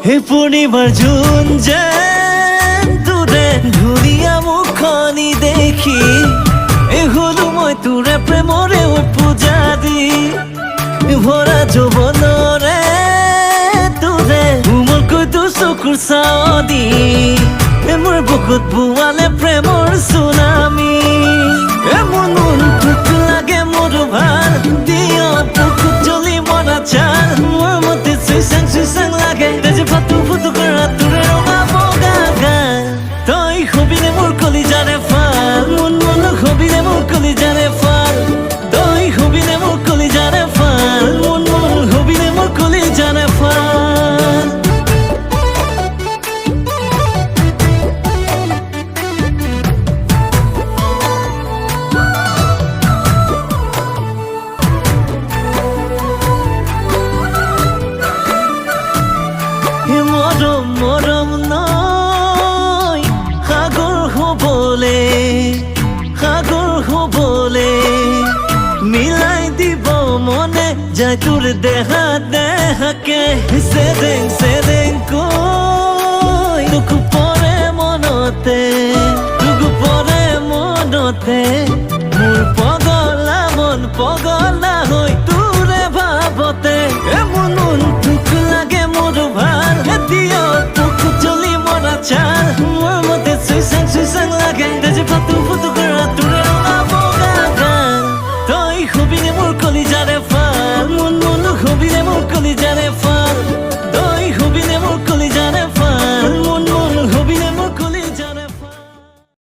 হে পূর্ণিমার জুন যেন তোৰে ধুনীয়া মুখনি দেখি হলো মই তোৰে প্ৰেমৰে পূজা দি ভৰা যৌৱনৰে তোৰে কোমলকৈ তোৰ চকুৰ চাৱ দি মোৰ বুকুত বোৱালে প্ৰেমৰ চুনামি মোৰ মনটোত লাগে মোৰ ভাল দিয় বুকুত জ্বলি মৰা চাল মোৰ মতে চুইচাং লাগে তেজে ফাটু ফুটু কৰা তোৰে ৰঙা বগা গাল তই হবিনে মোৰ কলিজাৰে ফাল মন হবিনে মোৰ কলিজাৰে ফাল তই হবিনে মোৰ কলিজাৰে ফাল মন হবিনে মোৰ কলিজাৰে ফাল মৰম মৰম নয় সাগৰ হবলে মিলাই দিব মনে যায় তোৰ দেহাকে চেৰেং কৈ তোক পৰে মনতে মোৰ পগলা মন পগলা